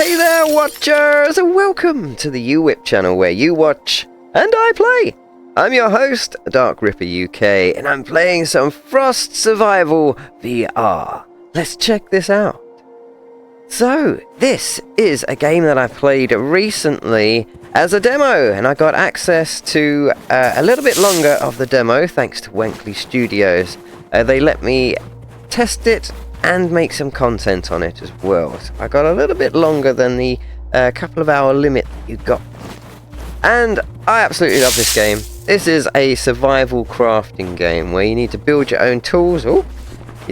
Hey there, watchers, and welcome to the UWhip channel where you watch and I play. I'm your host, Dark Ripper UK, and I'm playing some Frost Survival VR. Let's check this out. So, this is a game that I played recently as a demo, and I got access to a little bit longer of the demo thanks to Wenkley Studios. They let me test it and make some content on it as well. So I got a little bit longer than the couple of hour limit that you got. And I absolutely love this game. This is a survival crafting game where you need to build your own tools. Your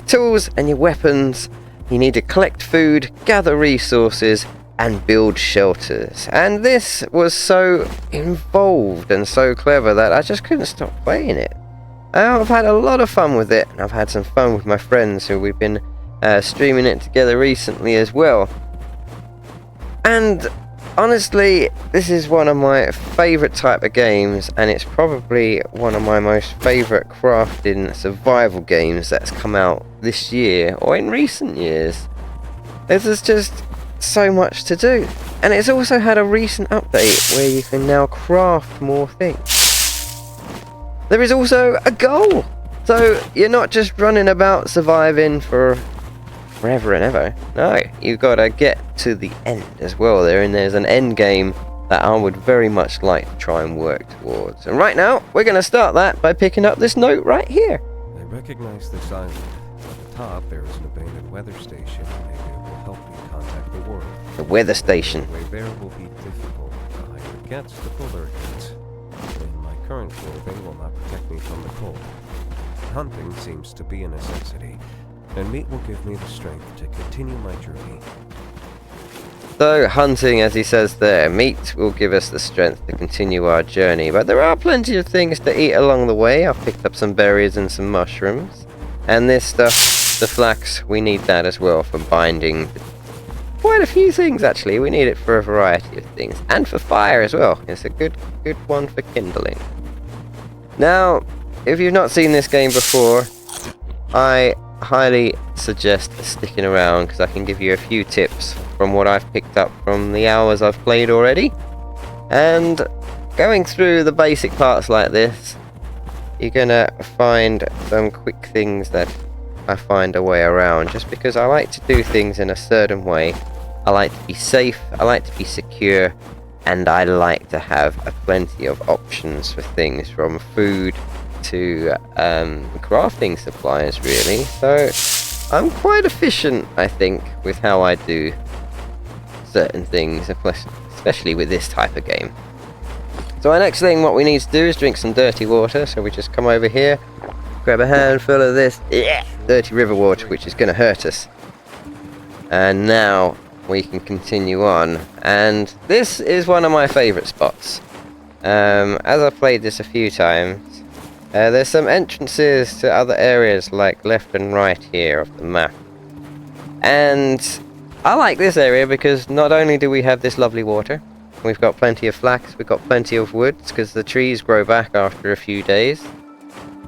tools and your weapons. You need to collect food, gather resources, and build shelters. And this was so involved and so clever that I just couldn't stop playing it. I've had a lot of fun with it, and I've had some fun with my friends who we've been streaming it together recently as well. And honestly, this is one of my favourite type of games, and it's probably one of my most favourite crafting survival games that's come out this year or in recent years. There's just so much to do, and it's also had a recent update where you can now craft more things. There is also a goal, so you're not just running about surviving for forever and ever. No, you've got to get to the end as well there, and there's an end game that I would very much like to try and work towards. And right now, we're going to start that by picking up this note right here. I recognize this island. At the top, there is an abandoned weather station. Maybe it will help me contact the world. The weather station. The way there will be difficult. The higher it gets, the colder it gets. And my current clothing will not protect me from the cold. Hunting seems to be a necessity, and meat will give me the strength to continue my journey. So, hunting, as he says there, meat will give us the strength to continue our journey, but there are plenty of things to eat along the way. I've picked up some berries and some mushrooms, and this stuff, the flax, we need that as well for binding quite a few things actually. We need it for a variety of things, and for fire as well. It's a good one for kindling. Now, if you've not seen this game before, I highly suggest sticking around because I can give you a few tips from what I've picked up from the hours I've played already. And going through the basic parts like this, you're gonna find some quick things that I find a way around, just because I like to do things in a certain way. I like to be safe, I like to be secure, and I like to have plenty of options for things, from food to crafting supplies, really. So I'm quite efficient, I think, with how I do certain things, especially with this type of game. So our next thing, what we need to do is drink some dirty water. So we just come over here, grab a handful of this dirty river water, which is going to hurt us. And now we can continue on. And this is one of my favourite spots. As I've played this a few times, there's some entrances to other areas like left and right here of the map. And I like this area because not only do we have this lovely water, we've got plenty of flax, we've got plenty of woods because the trees grow back after a few days.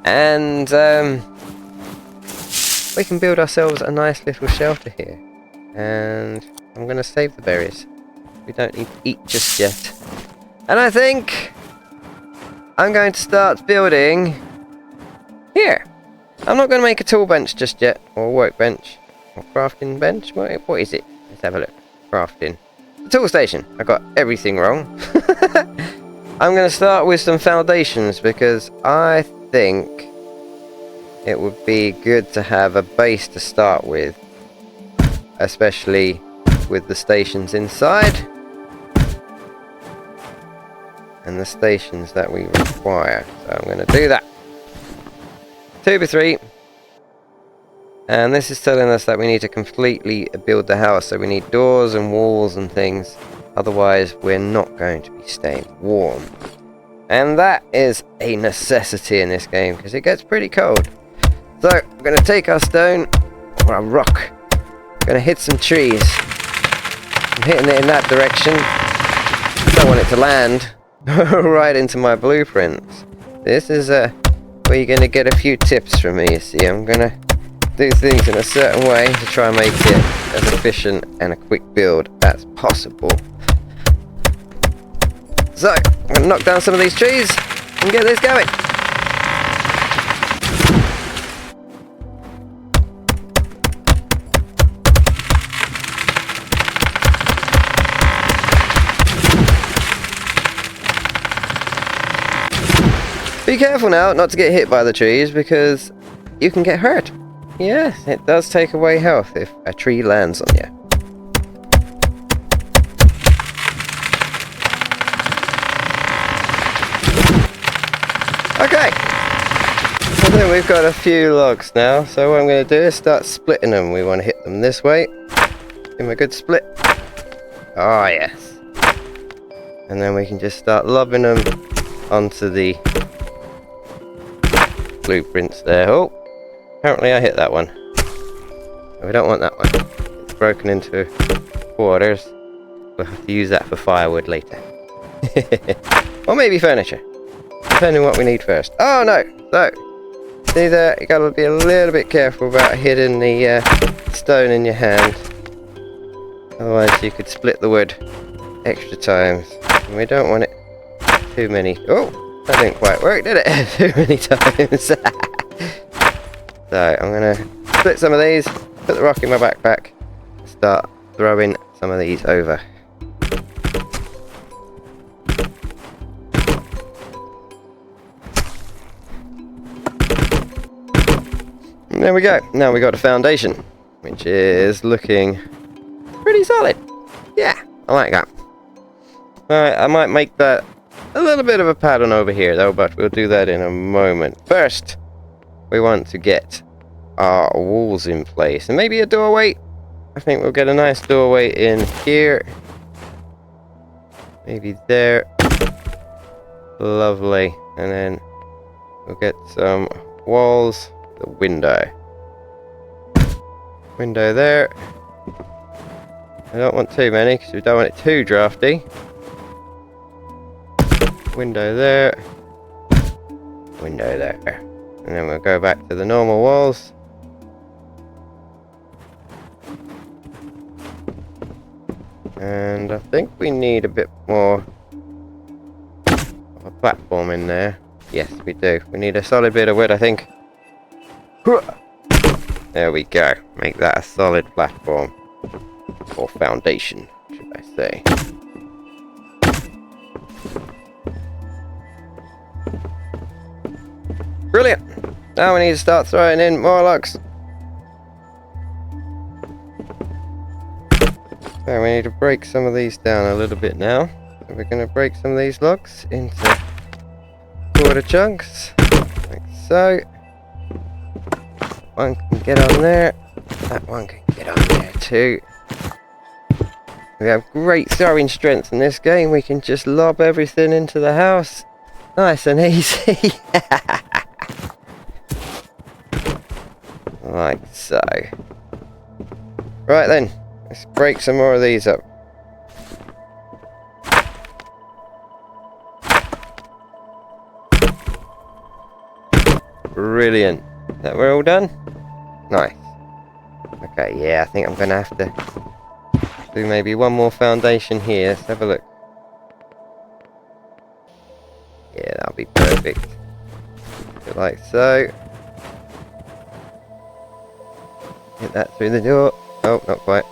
And we can build ourselves a nice little shelter here. And I'm going to save the berries. We don't need to eat just yet. And I think I'm going to start building here. I'm not going to make a tool bench just yet, or a workbench, or crafting bench. What is it? Let's have a look. Crafting. The tool station. I got everything wrong. I'm going to start with some foundations because I think it would be good to have a base to start with, especially with the stations inside and the stations that we require. So I'm going to do that. 2x3. And this is telling us that we need to completely build the house. So we need doors and walls and things. Otherwise, we're not going to be staying warm. And that is a necessity in this game because it gets pretty cold. So we're going to take our stone, or a rock. We're going to hit some trees. I'm hitting it in that direction. I don't want it to land right into my blueprints. This is where you're going to get a few tips from me, you see. I'm going to do things in a certain way to try and make it as efficient and a quick build as possible. So, I'm going to knock down some of these trees and get this going. Be careful now not to get hit by the trees because you can get hurt. Yes, it does take away health if a tree lands on you. Okay, I think we've got a few logs now, so what I'm going to do is start splitting them. We want to hit them this way. Give them a good split. Ah, yes. And then we can just start lobbing them onto the blueprints there. Oh, apparently I hit that one. We don't want that one. It's broken into quarters. We'll have to use that for firewood later. Or maybe furniture. Depending on what we need first. Oh no! So, see there, you gotta be a little bit careful about hitting the stone in your hand. Otherwise you could split the wood extra times. And we don't want it too many. Oh! That didn't quite work, did it? Too many times. So, I'm going to split some of these, put the rock in my backpack, start throwing some of these over. And there we go. Now we got a foundation, which is looking pretty solid. Yeah, I like that. Alright, I might make that a little bit of a pattern over here though, but we'll do that in a moment. First, we want to get our walls in place and maybe a doorway. I think we'll get a nice doorway in here. Maybe there. Lovely. And then we'll get some walls. The window. Window there. I don't want too many because we don't want it too drafty. Window there, window there, and then we'll go back to the normal walls. And I think we need a bit more of a platform in there. Yes, we do. We need a solid bit of wood, I think. There we go. Make that a solid platform. Or foundation, should I say. Brilliant! Now we need to start throwing in more logs. So we need to break some of these down a little bit now. So we're going to break some of these logs into quarter chunks, like so. One can get on there. That one can get on there too. We have great throwing strength in this game. We can just lob everything into the house. Nice and easy. Like so. Right then, let's break some more of these up. Brilliant. That we're all done? Nice. Okay, yeah, I think I'm gonna have to do maybe one more foundation here. Let's have a look. Yeah, that'll be perfect. Like so. Get that through the door. Oh, not quite.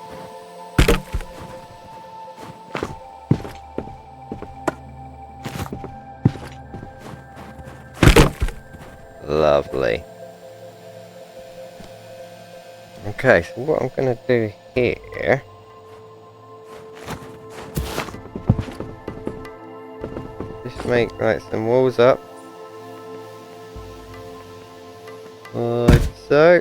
Lovely. Okay, so what I'm going to do here just make like some walls up like so.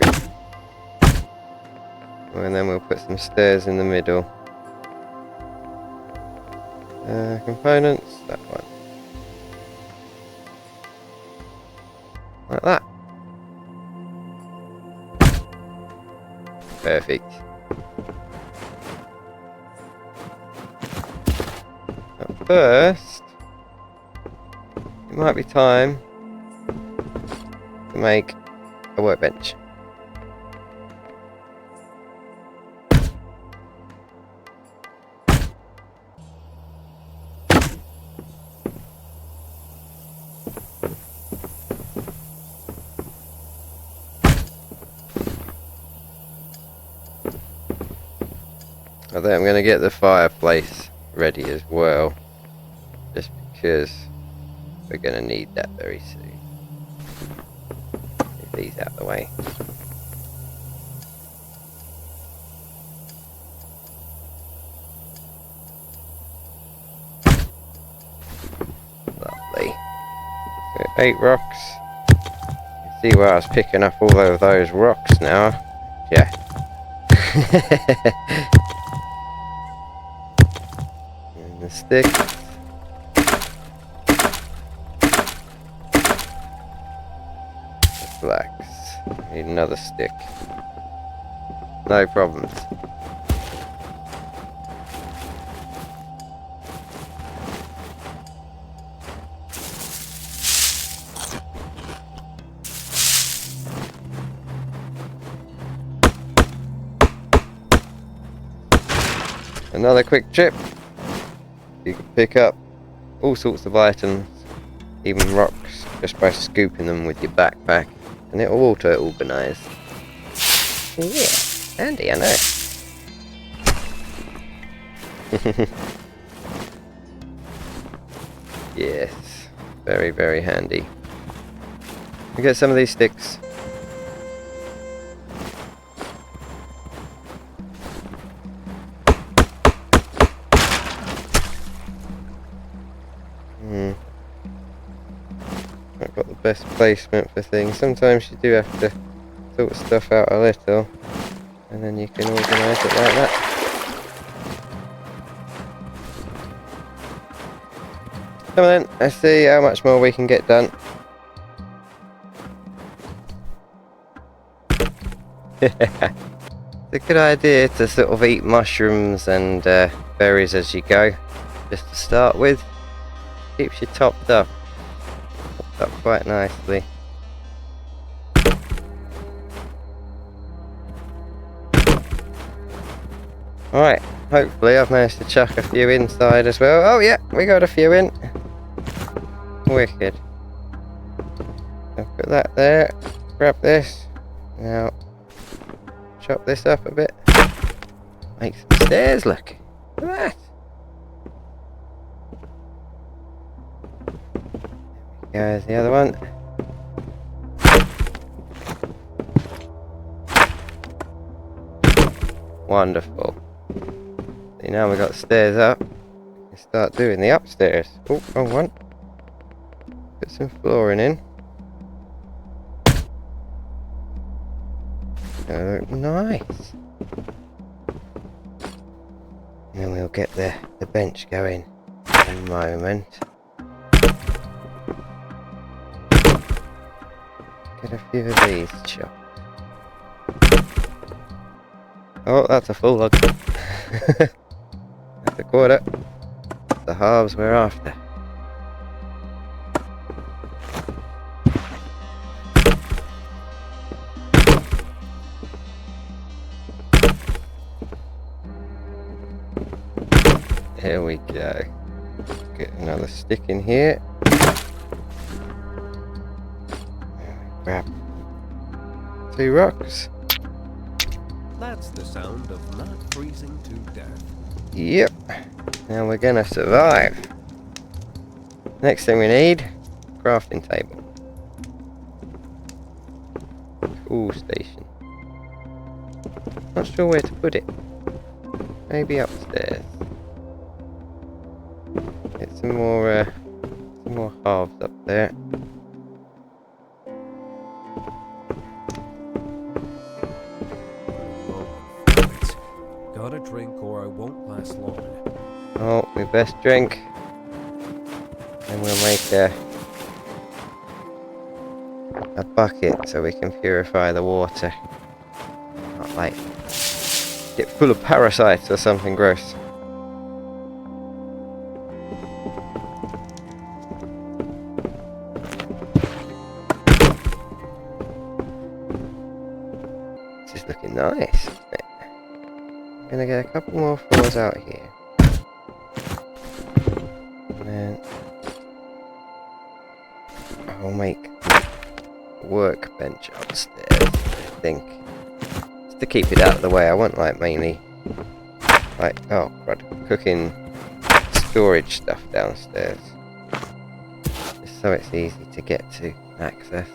And then we'll put some stairs in the middle. Components, that one. Like that. Perfect. At first, it might be time to make a workbench. I think I'm going to get the fireplace ready as well. Just because we're going to need that very soon. Move these out of the way. Lovely. So 8 rocks. You see where I was picking up all of those rocks now? Yeah. And the sticks. Flax. Need another stick. No problems. Another quick trip. You can pick up all sorts of items, even rocks, just by scooping them with your backpack, and it will auto-organise. Yeah, handy, I know. Yes, very, very handy. We get some of these sticks. Not got the best placement for things. Sometimes you do have to sort stuff out a little, and then you can organise it like that. Come on then, let's see how much more we can get done. It's a good idea to sort of eat mushrooms and berries as you go, just to start with. Keeps you topped up quite nicely. Alright, hopefully I've managed to chuck a few inside as well. Oh yeah, we got a few in. Wicked. I'll put that there, grab this. Now, chop this up a bit. Make some stairs, look. Look at that. There's the other one. Wonderful. See, now we've got stairs up. We start doing the upstairs. Oh, wrong one. Put some flooring in. That'll look nice. And then we'll get the bench going in a moment. Get a few of these chopped. Oh, that's a full log. That's a quarter. That's the halves we're after. Here we go. Get another stick in here. Grab 2 rocks. That's the sound of not freezing to death. Yep. Now we're gonna survive. Next thing we need, crafting table. Tool station. Not sure where to put it. Maybe upstairs. Get some more halves up there. Gotta drink or I won't last long. Oh, we best drink. And we'll make a bucket so we can purify the water. Not like get full of parasites or something gross. This is looking nice, isn't it? I'm gonna get a couple more floors out here. And then I'll make a workbench upstairs, I think. Just to keep it out of the way. I want like mainly Like, oh crud, cooking storage stuff downstairs. Just so it's easy to get to, access.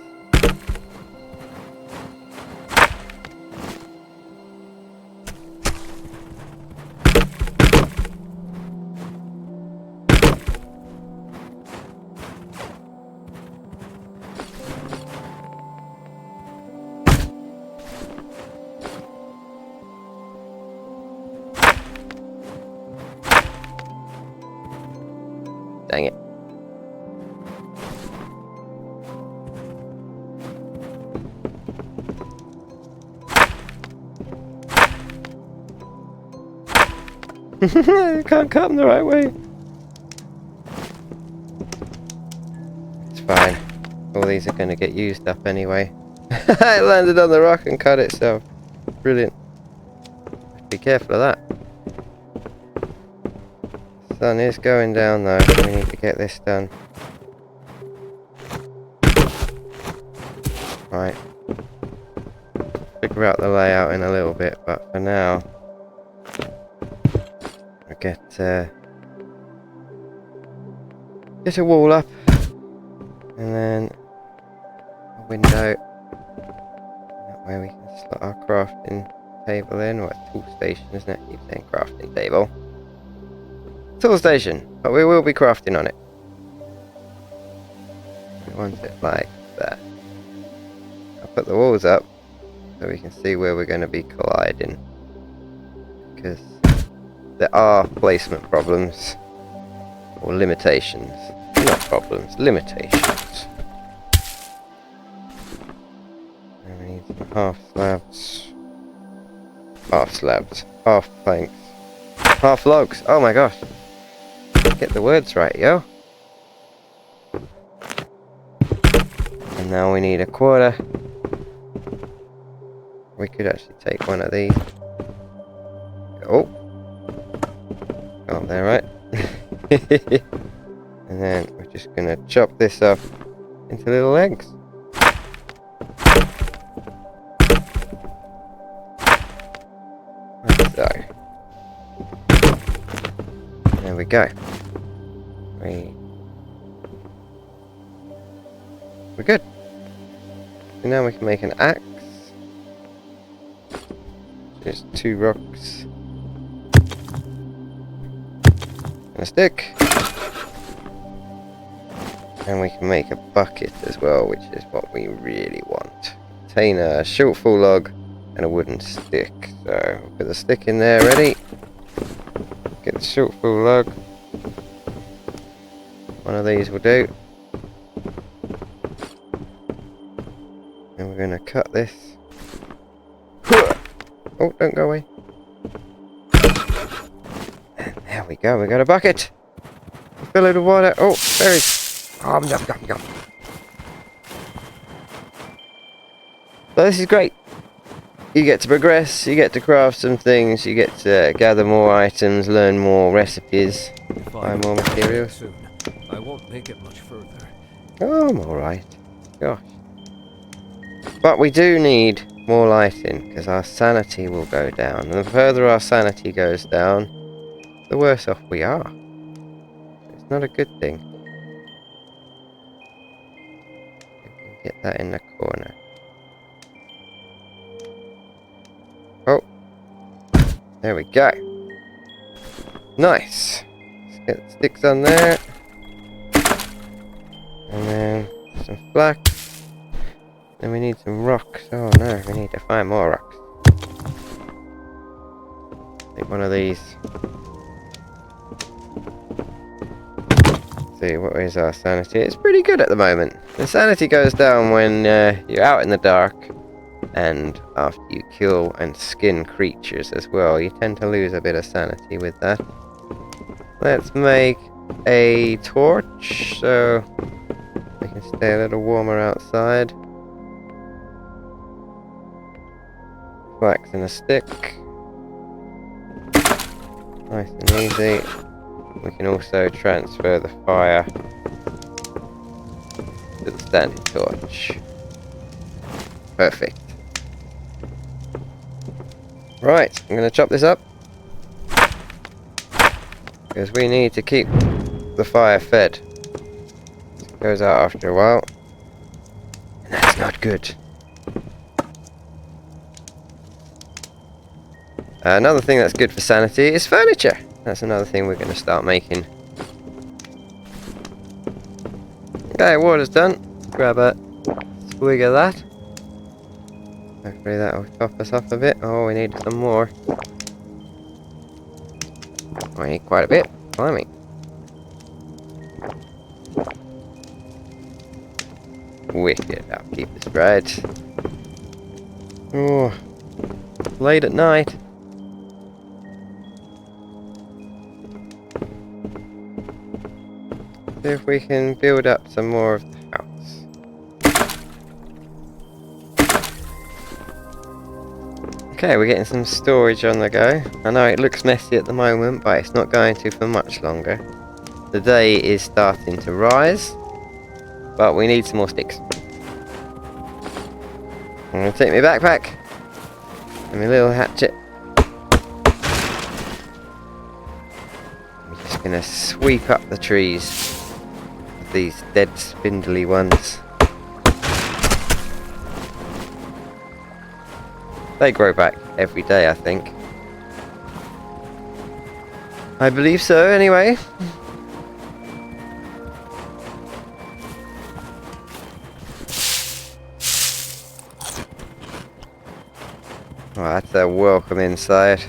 Dang it. You can't cut them the right way. It's fine. All these are going to get used up anyway. It landed on the rock and cut itself. Brilliant. Be careful of that. Sun is going down though. We need to get this done. Right. Figure out the layout in a little bit, but for now, I'll get a wall up, and then a window. That way we can slot our crafting table in, or a tool station, isn't it? Keep saying crafting table. Tool station, but we will be crafting on it. We want it like that. I'll put the walls up so we can see where we're going to be colliding, because there are placement problems or limitations. Not problems, limitations. And we need some half slabs, half planks, half logs. Oh my gosh. Get the words right, yo. And now we need a quarter. We could actually take one of these. Oh. Got there, right? And then we're just gonna chop this up into little legs. Like so. There we go. We're good. So now we can make an axe. Just 2 rocks. And a stick. And we can make a bucket as well, which is what we really want. Contain a shortfall log and a wooden stick. So we'll put the stick in there, ready. Get the shortfall log. One of these will do. And we're going to cut this. Oh, don't go away. And there we go, we got a bucket. Fill it with water. Oh, berries. Yum, yum, yum. So this is great. You get to progress, you get to craft some things, you get to gather more items, learn more recipes, buy more materials. Soon, I won't make it much further. Oh, I'm alright. Gosh. But we do need more lighting, because our sanity will go down. And the further our sanity goes down, the worse off we are. It's not a good thing. We can get that in the corner. Oh. There we go. Nice. Let's get sticks on there. And then some flax. Then we need some rocks. Oh no, we need to find more rocks. Take one of these. See, what is our sanity? It's pretty good at the moment. The sanity goes down when you're out in the dark, and after you kill and skin creatures as well. You tend to lose a bit of sanity with that. Let's make a torch so we can stay a little warmer outside. Flax and a stick. Nice and easy. We can also transfer the fire to the standing torch. Perfect. Right, I'm going to chop this up. Because we need to keep the fire fed. It goes out after a while. And that's not good. Another thing that's good for sanity is furniture. That's another thing we're going to start making. Okay, water's done. Grab a swig of that. Hopefully that'll top us up a bit. Oh, we need some more. I need quite a bit. Blimey. Wicked. I'll keep this right. Oh, late at night. See if we can build up some more of the house. Okay, we're getting some storage on the go. I know it looks messy at the moment, but it's not going to for much longer. The day is starting to rise, but we need some more sticks. I'm going to take my backpack and my little hatchet. I'm just going to sweep up the trees. These dead spindly ones. They grow back every day, I think. I believe so, anyway. Oh, that's a welcome inside.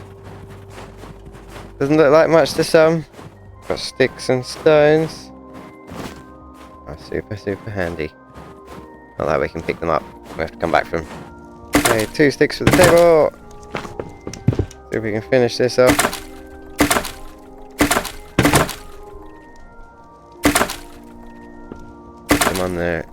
Doesn't look like much to some. Got sticks and stones. Oh, super handy. Not that we can pick them up. We have to come back from. Okay, 2 sticks for the table. See if we can finish this off. Put them on there.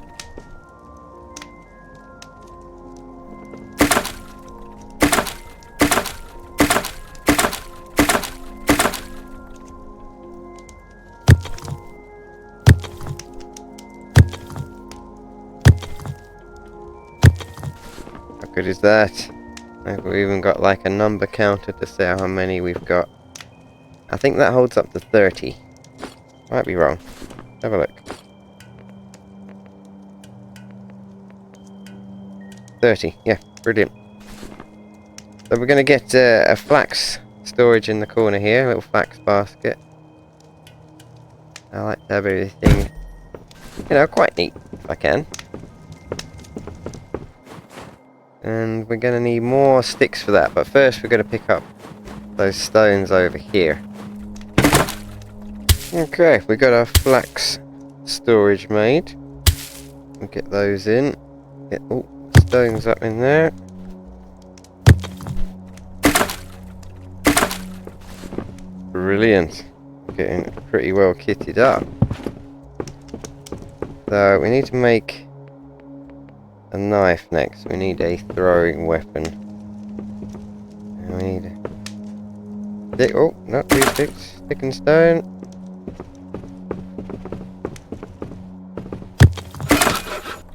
How good is that? We've even got like a number counter to say how many we've got. I think that holds up to 30. Might be wrong. Have a look. 30, yeah, brilliant. So we're going to get a flax storage in the corner here, a little flax basket. I like to have everything, you know, quite neat if I can. And we're going to need more sticks for that, but first we're going to pick up those stones over here. Okay, we got our flax storage made. We'll get those in. Get all stones up in there. Brilliant. Getting pretty well kitted up. So we need to make a knife next. We need a throwing weapon. And we need a stick. Oh, not 2 sticks. Stick and stone.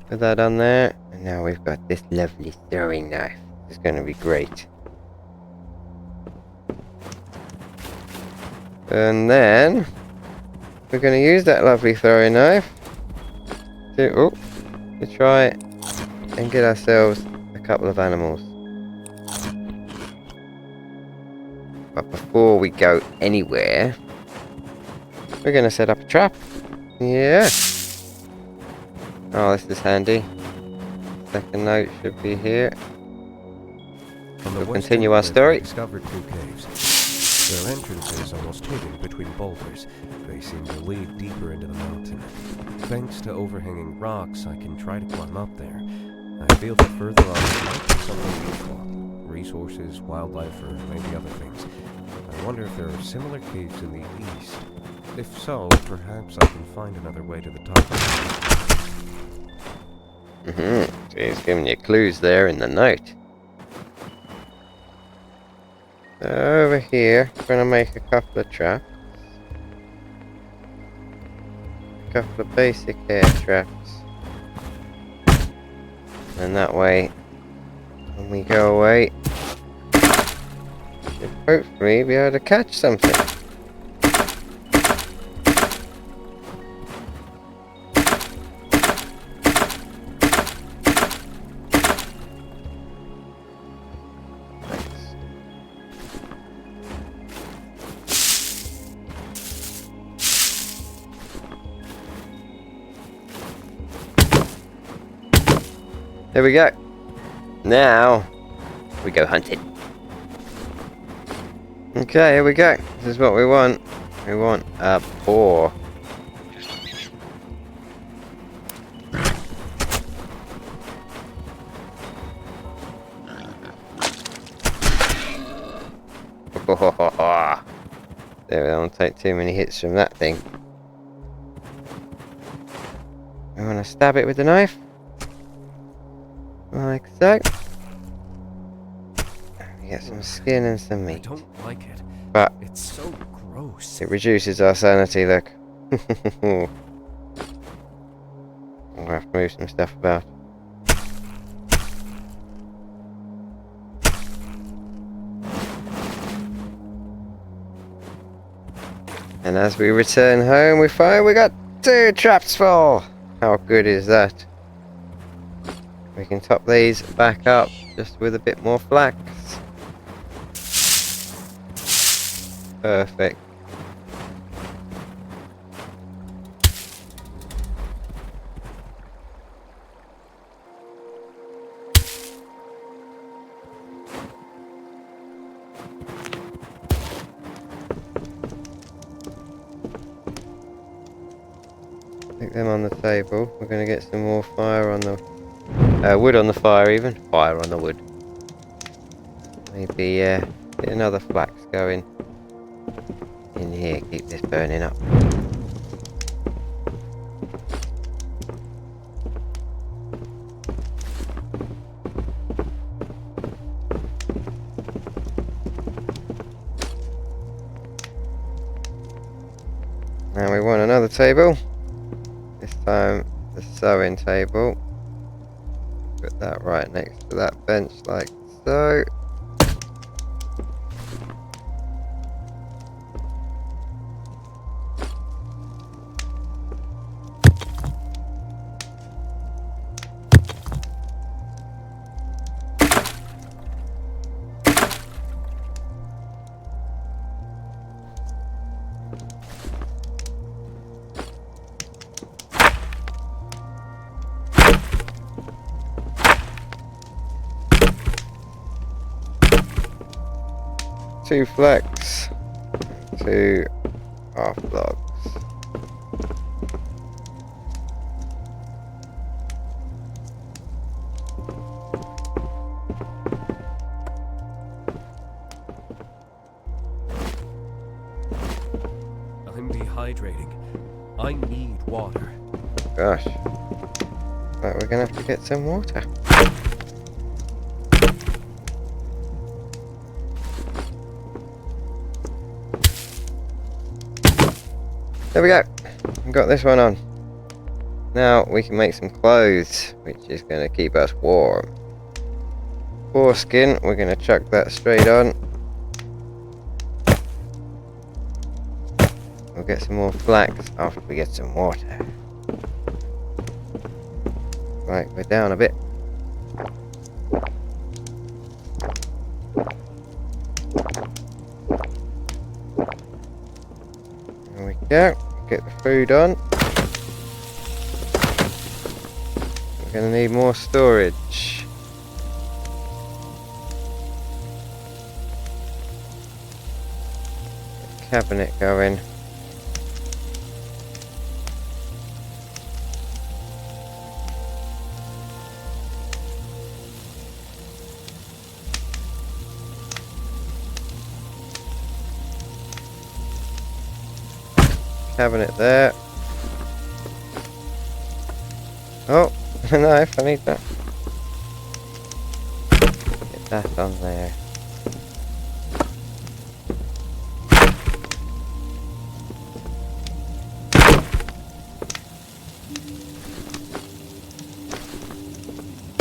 Put that on there. And now we've got this lovely throwing knife. It's going to be great. And then we're going to use that lovely throwing knife to try and get ourselves a couple of animals. But before we go anywhere, we're going to set up a trap. Yeah. Oh, this is handy. Second note should be here. We'll continue our story. Discovered 2 caves. Their entrance is almost hidden between boulders. They seem to lead deeper into the mountain. Thanks to overhanging rocks, I can try to climb up there. I feel that further on might be something useful. Resources, wildlife, or maybe other things. I wonder if there are similar caves in the east. If so, perhaps I can find another way to the top of it. So he's giving you clues there in the note. So over here, we're going to make a couple of traps. A couple of basic air traps. And that way, when we go away, we should hopefully be able to catch something. Here we go. Now we go hunting. Okay, here we go. This is what we want. We want a boar. There, we don't take too many hits from that thing. We want to stab it with the knife. Like so. We get some skin and some I meat. don't like it. But It's so gross. it reduces our sanity, look. We'll have to move some stuff about. And as we return home, we find we got 2 traps full. How good is that? We can top these back up just with a bit more flax. Perfect. Stick them on the table. We're going to get some more fire on the wood on the fire, even fire on the wood. Maybe get another flax going in here. Keep this burning up. Now we want another table. This time the sewing table. Put that right next to that bench like so. Two flax, 2 half logs. I'm dehydrating. I need water. Gosh. Right, we're gonna have to get some water. There we go. We've got this one on. Now we can make some clothes, which is going to keep us warm. Waterskin, we're going to chuck that straight on. We'll get some more flax after we get some water. Right, we're down a bit. There we go. Get the food on. We're going to need more storage. Get the cabinet going. Cabinet there. Oh, a knife, I need that. Get that on there.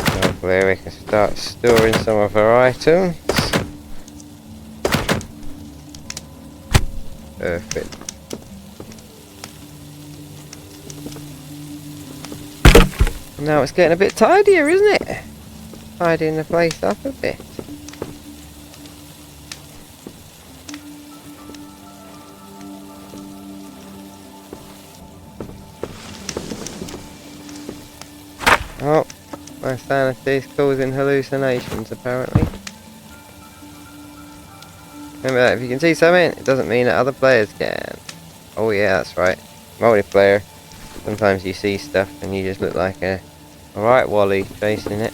Hopefully we can start storing some of our items. Perfect. Now it's getting a bit tidier, isn't it? Tidying the place up a bit. Oh, My sanity is causing hallucinations, apparently. Remember that, if you can see something, it doesn't mean that other players can. Oh yeah, that's right. Multiplayer. Sometimes you see stuff and you just look like a right Wally chasing it,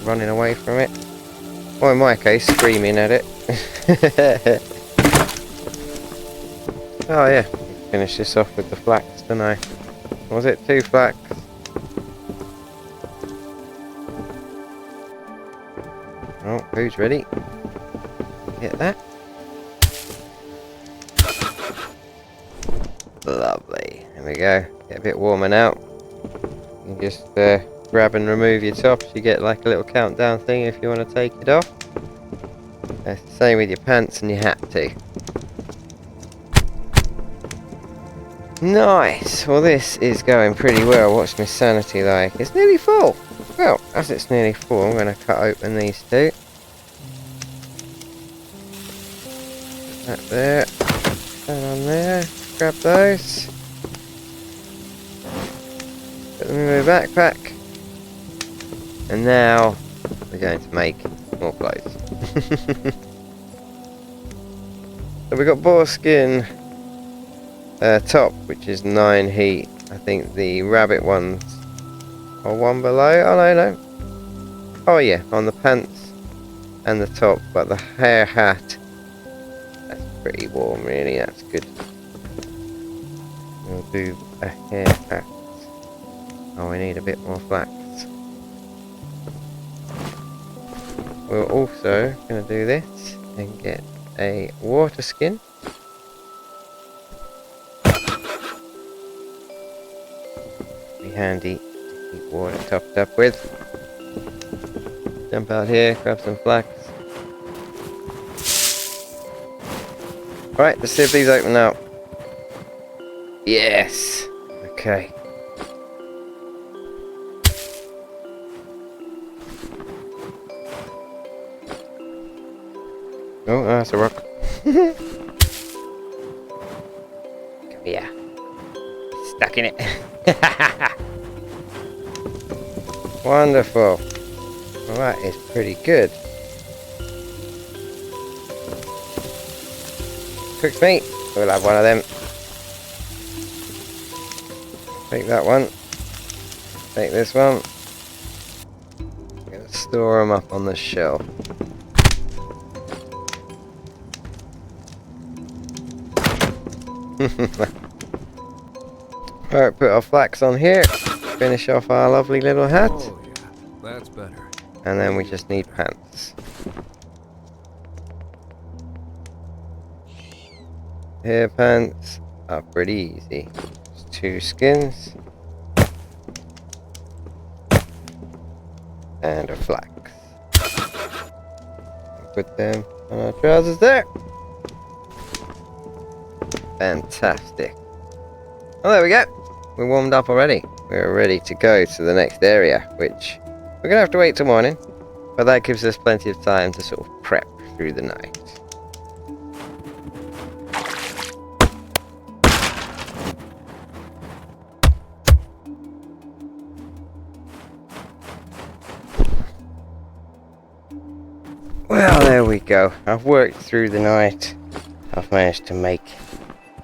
running away from it. Or in my case, screaming at it. Oh yeah, finish this off with the flax, didn't I? Was it 2 flax? Oh, who's ready? Get that. Lovely. There we go. Get a bit warmer now. You just grab and remove your tops. You get like a little countdown thing if you want to take it off. It's the same with your pants and your hat too. Nice. Well, this is going pretty well. What's my sanity like? It's nearly full. Well, as it's nearly full, I'm going to cut open these 2. That there. That on there. Grab those. Put them in my backpack. And now we're going to make more clothes. So we've got Waterskin top, which is 9 heat. I think the rabbit ones are 1 below. Oh no. Oh yeah, on the pants and the top, but the hair hat, that's pretty warm really, that's good. We'll do a hair hat. Oh, we need a bit more flax. We're also going to do this and get a Waterskin. Be handy to keep water topped up with. Jump out here, grab some flax. Right, let's see if these open up. Yes! Okay. Oh, that's a rock. Come here. Stuck in it. Wonderful. Well, that is pretty good. Cooked meat. We'll have one of them. Take that one. Take this one. I'm going to store them up on the shelf. Alright, put our flax on here. Finish off our lovely little hat. Oh yeah, that's better. And then we just need pants. Hair pants are pretty easy. Just 2 skins. And a flax. Put them on our trousers there. Fantastic. Oh, there we go. We're warmed up already. We're ready to go to the next area, which we're going to have to wait till morning. But that gives us plenty of time to sort of prep through the night. Well, there we go. I've worked through the night. I've managed to make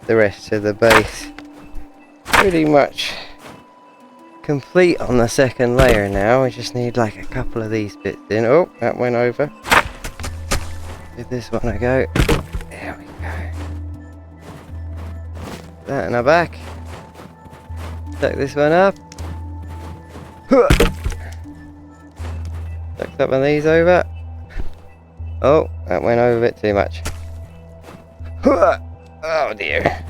the rest of the base pretty much complete on the second layer now. We just need like a couple of these bits in. Oh, that went over. Give this one a go. There we go. Put that in our back. Tuck this one up. Tuck some of these over. Oh, that went over a bit too much. Oh dear.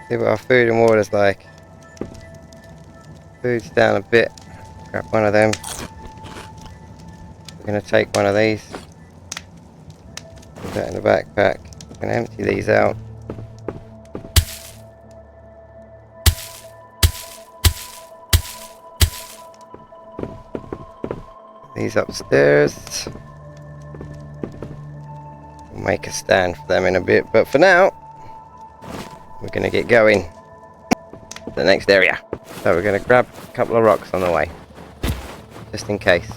See what our food and water's like. Food's down a bit. Grab one of them. We're going to take one of these. Put that in the backpack. We're going to empty these out. These upstairs. We'll make a stand for them in a bit, but for now we're gonna get going. the next area. So we're going to grab a couple of rocks on the way, just in case.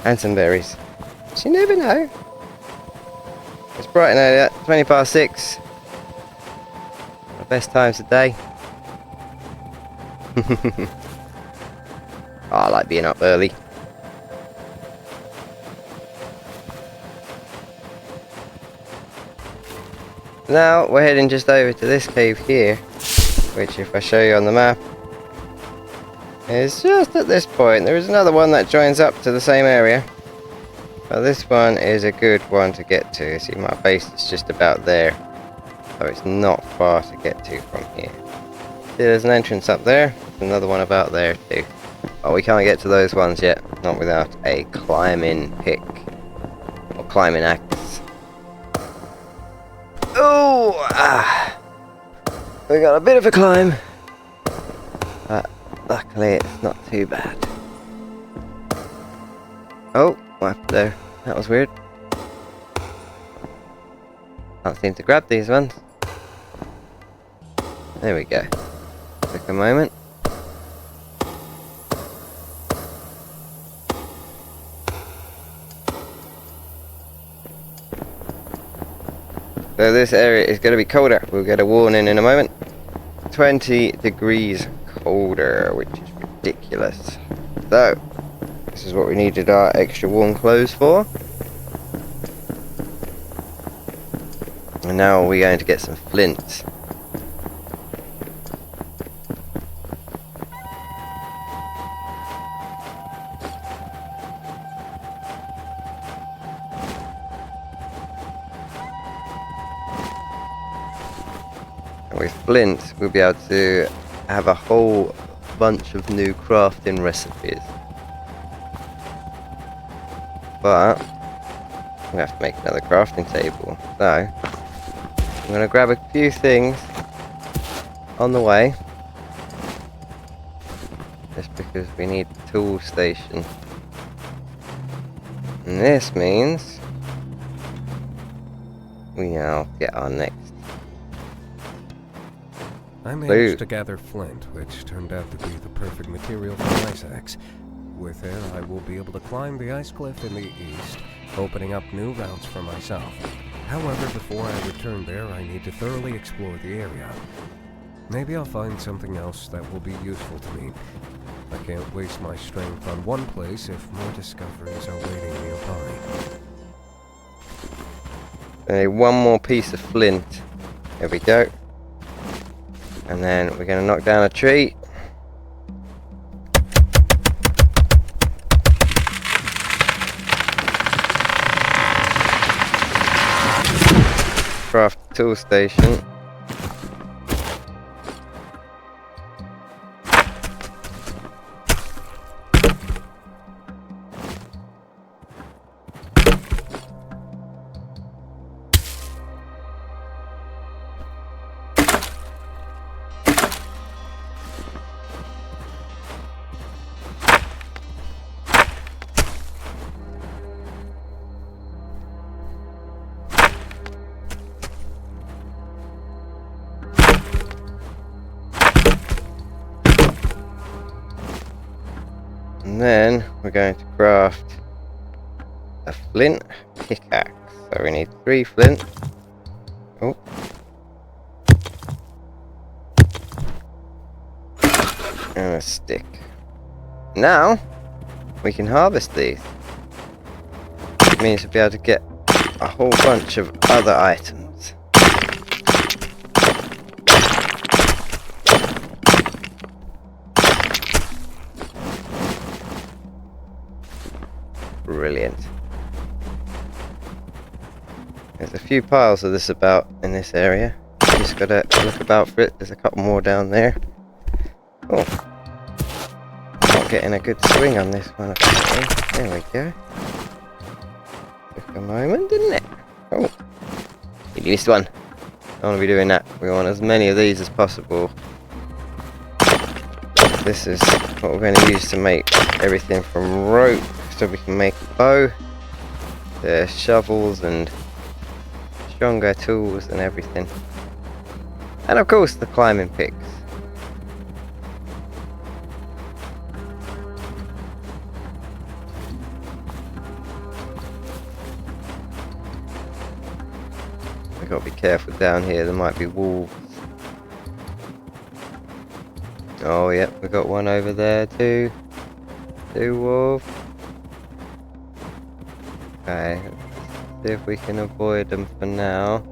And some berries. You never know. It's bright and early, 20 past 6. The best times of day. Oh, I like being up early. Now we're heading just over to this cave here, which if I show you on the map is just at this point. There is another one that joins up to the same area, but this one is a good one to get to. See, my base is just about there, so it's not far to get to from here. See, there's an entrance up there, another one about there too. Oh, we can't get to those ones yet, not without a climbing pick or climbing axe. Oh, we got a bit of a climb, but luckily it's not too bad. Oh, what happened there? That was weird. Can't seem to grab these ones. There we go. Took a moment. So this area is going to be colder. We'll get a warning in a moment. 20 degrees colder, which is ridiculous. So, this is what we needed our extra warm clothes for. And now we're going to get some flint. With flint, we'll be able to have a whole bunch of new crafting recipes. But we have to make another crafting table. So I'm going to grab a few things on the way, just because we need the tool station. And this means we now get our next. I managed to gather flint, which turned out to be the perfect material for an ice axe. With it, I will be able to climb the ice cliff in the east, opening up new routes for myself. However, before I return there, I need to thoroughly explore the area. Maybe I'll find something else that will be useful to me. I can't waste my strength on one place if more discoveries are waiting nearby. Okay, one more piece of flint. There we go. And then we're going to knock down a tree. Craft tool station. And then we're going to craft a flint pickaxe. So we need 3 flint. Oh. And a stick. Now we can harvest these. It means we'll be able to get a whole bunch of other items. Brilliant. There's a few piles of this about in this area. Just gotta look about for it. There's a couple more down there. Oh, not getting a good swing on this one. Apparently. There we go. Took a moment, didn't it? Oh, you missed one. Don't want to be doing that. We want as many of these as possible. This is what we're going to use to make everything from rope, so we can make a bow, the shovels and stronger tools and everything. And of course the climbing picks. We've got to be careful down here, there might be wolves. Oh yep, we got one over there too. Two wolves. Okay, let's see if we can avoid them for now.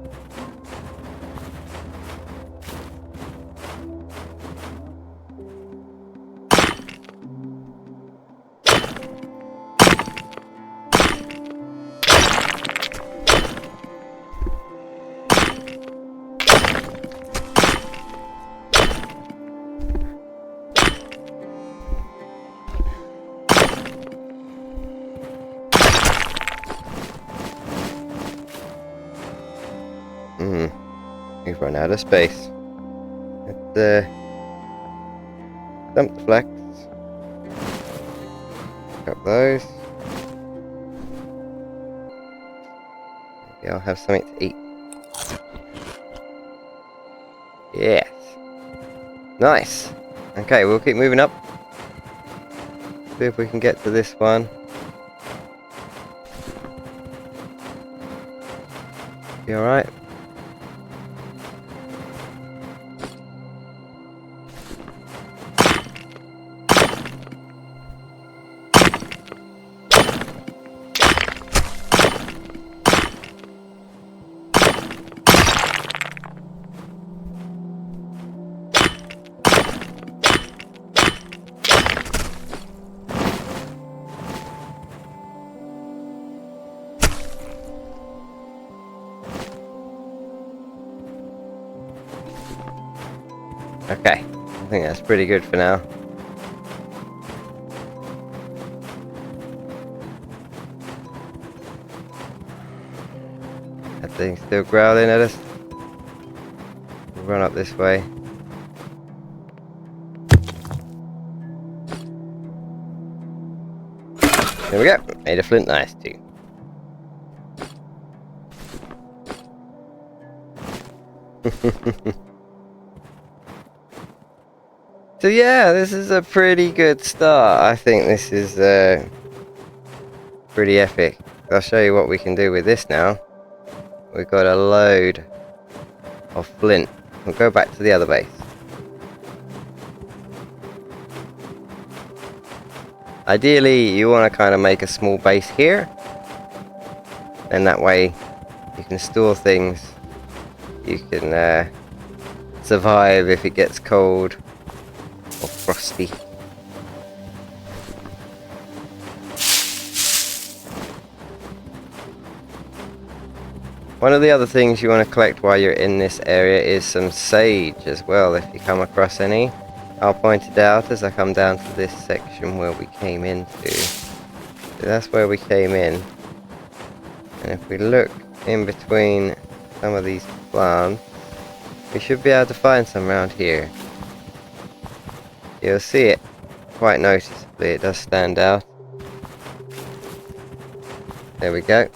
We've run out of space. Let's dump the flax. Pick up those. Maybe I'll have something to eat. Yes. Nice. Okay, we'll keep moving up. See if we can get to this one. Be alright. Okay, I think that's pretty good for now. That thing's still growling at us. We'll run up this way. There we go, made a flint knife too. So yeah, this is a pretty good start. I think this is pretty epic. I'll show you what we can do with this now. We've got a load of flint. We'll go back to the other base. Ideally, you want to kind of make a small base here. And that way, you can store things. You can survive if it gets cold. Or frosty. One of the other things you want to collect while you're in this area is some sage as well, if you come across any. I'll point it out as I come down to this section where we came into. So that's where we came in. And if we look in between some of these plants, we should be able to find some around here. You'll see it quite noticeably, it does stand out. There we go.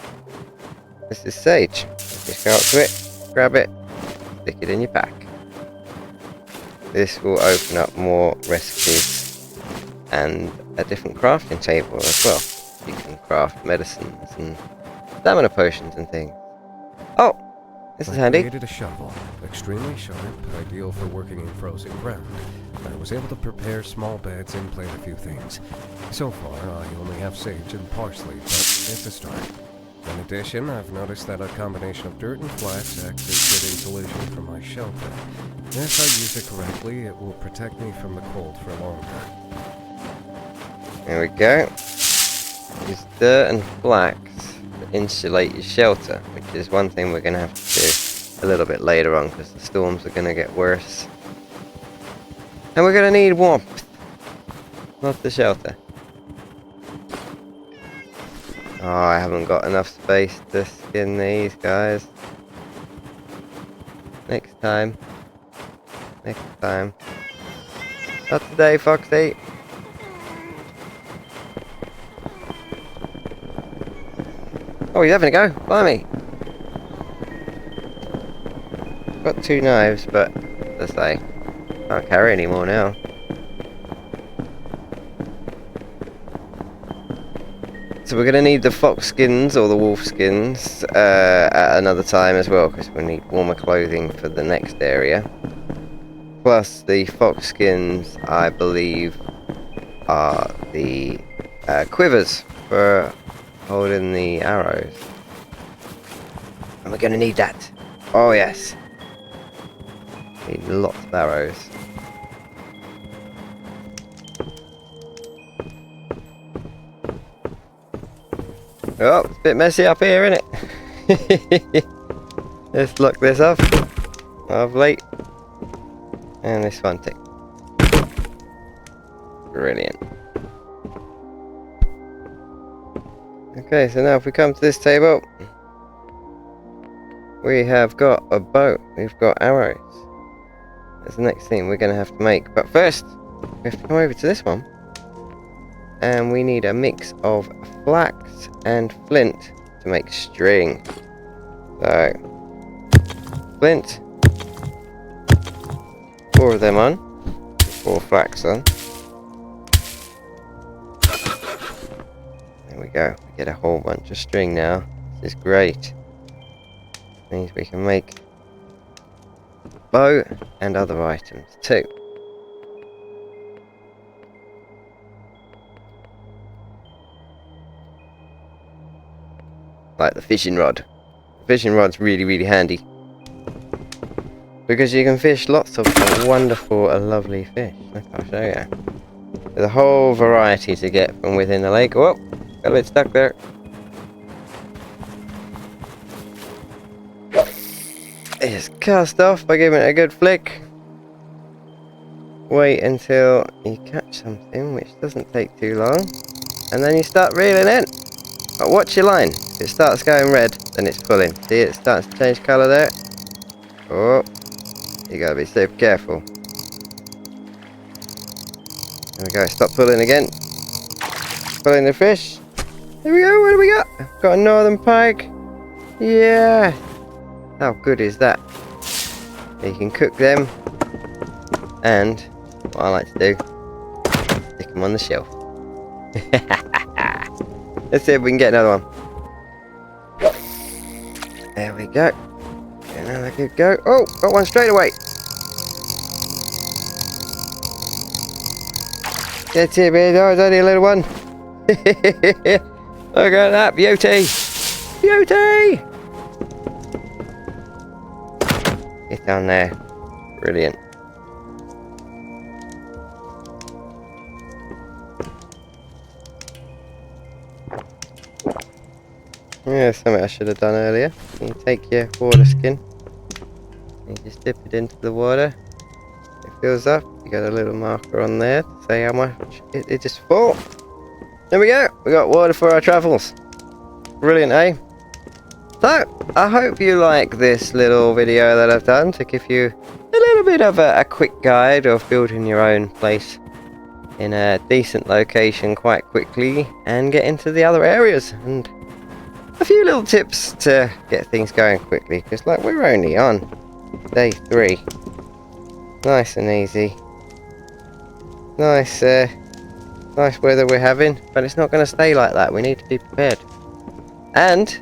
This is sage. Just go up to it, grab it, stick it in your pack. This will open up more recipes and a different crafting table as well. You can craft medicines and stamina potions and things. Oh! This is handy. I created a shovel, extremely sharp, ideal for working in frozen ground. I was able to prepare small beds and plant a few things. So far, I only have sage and parsley, but it's a start. In addition, I've noticed that a combination of dirt and flax acts as good insulation for my shelter. If I use it correctly, it will protect me from the cold for longer. There we go. Use dirt and flax to insulate your shelter, which is one thing we're going to have to do a little bit later on because the storms are going to get worse. And we're going to need warmth, not the shelter. Oh, I haven't got enough space to skin these guys. Next time. Next time. Not today, Foxy. Oh, he's having a go. Blimey. Got two knives, but I say. Can't carry any more now. So we're going to need the fox skins or the wolf skins at another time as well, because we'll need warmer clothing for the next area. Plus the fox skins, I believe, are the quivers for holding the arrows. And we're going to need that. Oh yes. Need lots of arrows. Oh, it's a bit messy up here, isn't it? Let's lock this off. Lovely. And this one tick. Brilliant. Okay, so now if we come to this table, we have got a boat. We've got arrows. That's the next thing we're going to have to make. But first, we have to come over to this one. And we need a mix of flax and flint to make string. So, flint, 4 of them on, 4 flax on. There we go, we get a whole bunch of string now. This is great. Means we can make bow and other items too. Like the fishing rod. The fishing rod's really, really handy. Because you can fish lots of wonderful, lovely fish. Look, I'll show you. There's a whole variety to get from within the lake. Oh, got a bit stuck there. It just cast off by giving it a good flick. Wait until you catch something, which doesn't take too long. And then you start reeling in. But watch your line. If it starts going red, then it's pulling. See, it starts to change colour there. Oh, you gotta be super careful. There we go, stop pulling again. Pulling the fish. There we go, what do we got? Got a northern pike. Yeah. How good is that? You can cook them. And, what I like to do, stick them on the shelf. Let's see if we can get another one. There we go. Another good go. Oh, got one straight away. Get here, baby. Oh, it's only a little one. Look at that beauty. Beauty. Get down there. Brilliant. Yeah, something I should have done earlier. You take your Waterskin, you just dip it into the water. It fills up. You got a little marker on there to say how much it just full. There we go. We got water for our travels. Brilliant, eh? So, I hope you like this little video that I've done to give you a little bit of a quick guide of building your own place in a decent location quite quickly and get into the other areas, and a few little tips to get things going quickly, because like we're only on day 3. Nice and easy. Nice weather we're having, but it's not going to stay like that. We need to be prepared. And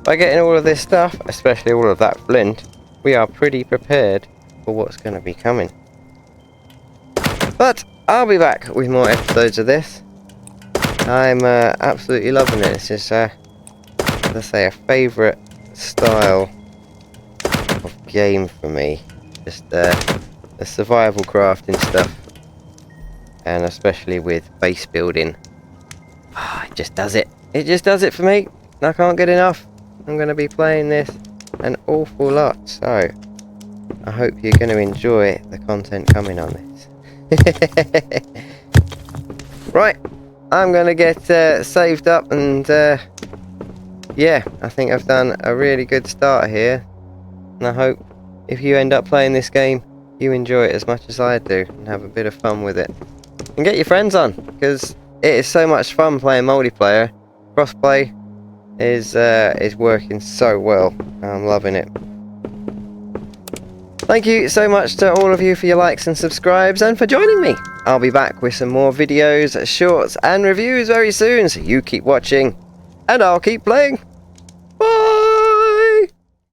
by getting all of this stuff, especially all of that flint, we are pretty prepared for what's going to be coming. But I'll be back with more episodes of this. I'm absolutely loving it. This is let's say a favourite style of game for me. Just the survival crafting stuff, and especially with base building. It just does it. It just does it for me. I can't get enough. I'm going to be playing this an awful lot, so I hope you're going to enjoy the content coming on this. Right, I'm going to get saved up, and yeah, I think I've done a really good start here, and I hope if you end up playing this game, you enjoy it as much as I do and have a bit of fun with it. And get your friends on, because it is so much fun playing multiplayer. Crossplay is working so well. I'm loving it. Thank you so much to all of you for your likes and subscribes and for joining me. I'll be back with some more videos, shorts and reviews very soon, so you keep watching and I'll keep playing.